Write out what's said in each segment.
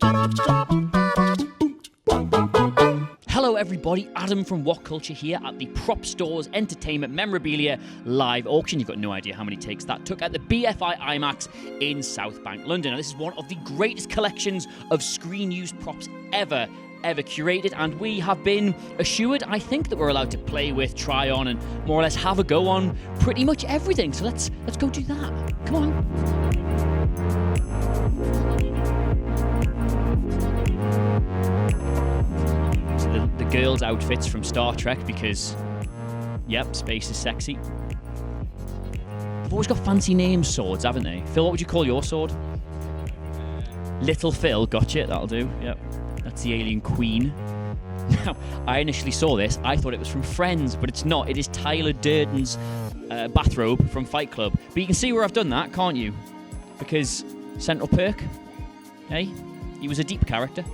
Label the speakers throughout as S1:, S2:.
S1: Hello everybody, Adam from What Culture here at the Prop Stores Entertainment Memorabilia live auction. You've got no idea how many takes that took at the BFI IMAX in South Bank, London. Now, this is one of the greatest collections of screen-used props ever curated, and we have been assured, I think, that we're allowed to play with, try on, and more or less have a go on pretty much everything. So let's go do that. Come on. The girls' outfits from Star Trek because, yep, space is sexy. They've always got fancy names, swords, haven't they? Phil, what would you call your sword? Little Phil, gotcha, that'll do, yep. That's the Alien Queen. Now, I initially saw this, I thought it was from Friends, but it's not. It is Tyler Durden's bathrobe from Fight Club. But you can see where I've done that, can't you? Because Central Perk, hey, he was a deep character.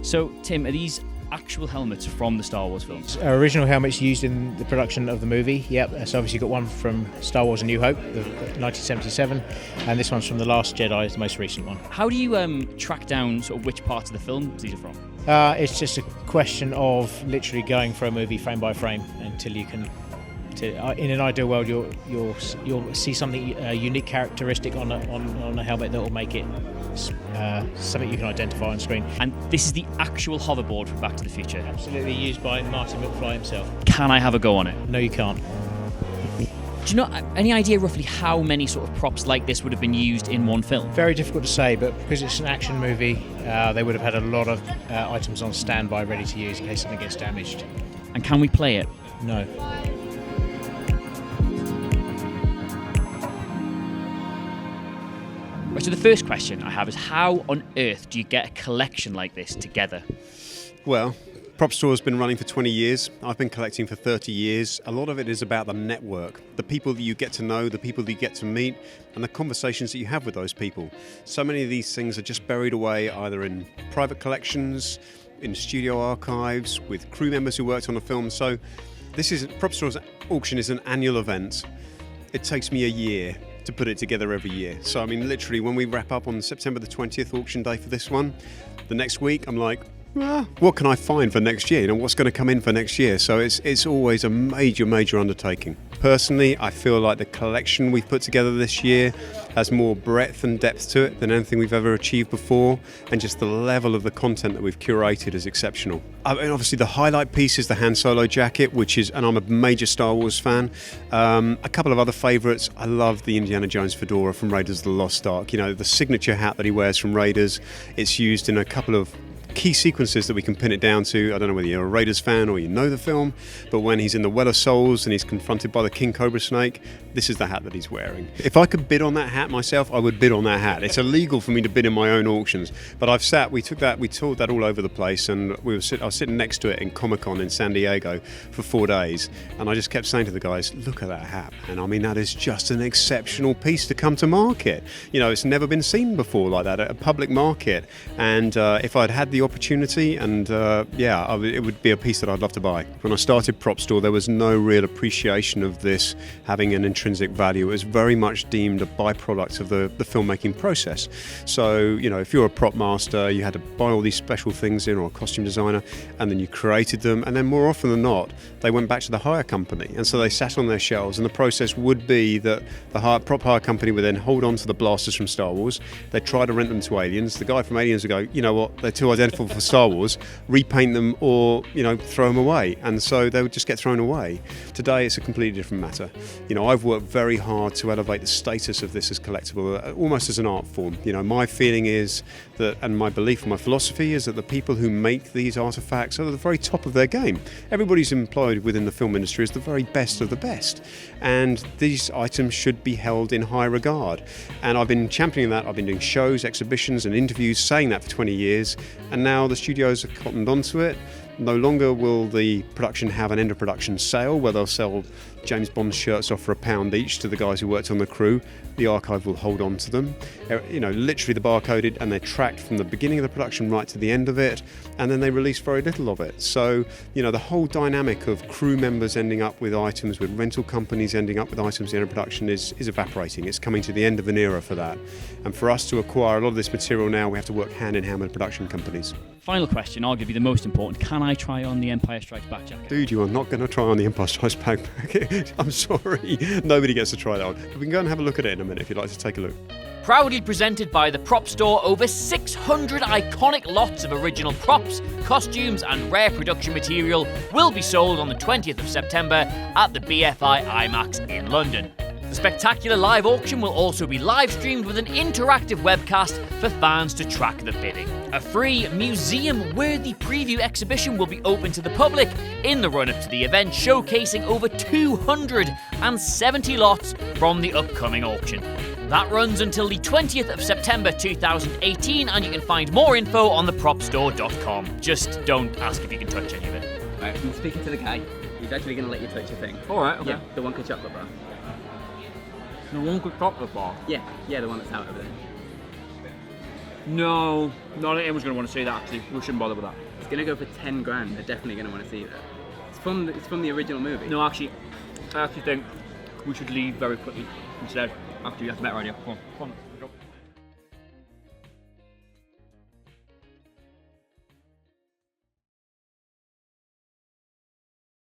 S1: So, Tim, are these actual helmets from the Star Wars films?
S2: Original helmets used in the production of the movie, yep. So obviously you've got one from Star Wars A New Hope, the 1977, and this one's from The Last Jedi, the most recent one.
S1: How do you track down sort of which parts of the film these are from?
S2: It's just a question of literally going for a movie frame by frame until you can. In an ideal world, you'll see something unique, characteristic on a helmet that will make it something you can identify on screen.
S1: And this is the actual hoverboard from Back to the Future.
S2: Absolutely used by Martin McFly himself.
S1: Can I have a go on it?
S2: No, you can't.
S1: Do you know any idea roughly how many sort of props like this would have been used in one film?
S2: Very difficult to say, but because it's an action movie, they would have had a lot of items on standby ready to use in case something gets damaged.
S1: And can we play it?
S2: No.
S1: So the first question I have is, how on earth do you get a collection like this together?
S3: Well, Prop Store's been running for 20 years. I've been collecting for 30 years. A lot of it is about the network, the people that you get to know, the people that you get to meet, and the conversations that you have with those people. So many of these things are just buried away either in private collections, in studio archives, with crew members who worked on the film. So Prop Store's auction is an annual event. It takes me a year to put it together every year. So I mean, literally, when we wrap up on September the 20th, auction day for this one, the next week I'm like, what can I find for next year? You know, what's going to come in for next year? So it's always a major undertaking. Personally, I feel like the collection we've put together this year has more breadth and depth to it than anything we've ever achieved before, and just the level of the content that we've curated is exceptional. I mean, obviously the highlight piece is the Han Solo jacket, and I'm a major Star Wars fan. A couple of other favourites. I love the Indiana Jones fedora from Raiders of the Lost Ark. You know, the signature hat that he wears from Raiders. It's used in a couple of key sequences that we can pin it down to. I don't know whether you're a Raiders fan or you know the film, but when he's in the Well of Souls and he's confronted by the King Cobra snake, this is the hat that he's wearing. If I could bid on that hat myself, I would bid on that hat. It's illegal for me to bid in my own auctions, but we toured that all over the place, and I was sitting next to it in Comic-Con in San Diego for 4 days, and I just kept saying to the guys, look at that hat, and I mean, that is just an exceptional piece to come to market. You know, it's never been seen before like that at a public market, and if I'd had the opportunity, and it would be a piece that I'd love to buy. When I started Prop Store, there was no real appreciation of this having an intrinsic value. It was very much deemed a byproduct of the filmmaking process. So, you know, if you're a prop master, you had to buy all these special things in, or a costume designer, and then you created them, and then more often than not, they went back to the hire company, and so they sat on their shelves, and the process would be that the prop hire company would then hold on to the blasters from Star Wars. They'd try to rent them to Aliens. The guy from Aliens would go, you know what, they're too identical for Star Wars, repaint them, or, you know, throw them away, and so they would just get thrown away. Today it's a completely different matter. You know, I've worked very hard to elevate the status of this as collectible, almost as an art form. You know, my feeling is that, and my belief and my philosophy is that the people who make these artifacts are at the very top of their game. Everybody's employed within the film industry is the very best of the best, and these items should be held in high regard. And I've been championing that. I've been doing shows, exhibitions and interviews saying that for 20 years, and now the studios have cottoned onto it. No longer will the production have an end of production sale where they'll sell James Bond shirts off for £1 each to the guys who worked on the crew. the archive will hold on to them. Literally they're barcoded and they're tracked from the beginning of the production right to the end of it, and then they release very little of it. So, the whole dynamic of crew members ending up with items, with rental companies ending up with items in a production is evaporating. It's coming to the end of an era for that. And for us to acquire a lot of this material now, we have to work hand in hand with production companies.
S1: Final question, arguably the most important. Can I try on the Empire Strikes Back jacket?
S3: Dude, you are not going to try on the Empire Strikes Back. I'm sorry. Nobody gets to try that on. But we can go and have a look at it in a minute if you'd like to take a look.
S4: Proudly presented by the Prop Store, over 600 iconic lots of original props, costumes and rare production material will be sold on the 20th of September at the BFI IMAX in London. The spectacular live auction will also be live streamed with an interactive webcast for fans to track the bidding. A free museum-worthy preview exhibition will be open to the public in the run-up to the event, showcasing over 270 lots from the upcoming auction. That runs until the 20th of September 2018, and you can find more info on thepropstore.com. Just don't ask if you can touch any of it.
S5: Right, I'm speaking to the guy. He's actually going to let you touch your thing.
S4: Alright, okay.
S5: Yeah, the one with chocolate bar.
S4: The one with chocolate bar?
S5: Yeah, the one that's out over there.
S4: No, not anyone's going to want to see that actually. We shouldn't bother with that.
S5: It's going to go for 10 grand. They're definitely going to want to see that. It's from the original movie.
S4: No, actually, I think we should leave very quickly instead after you have the better idea. Come on.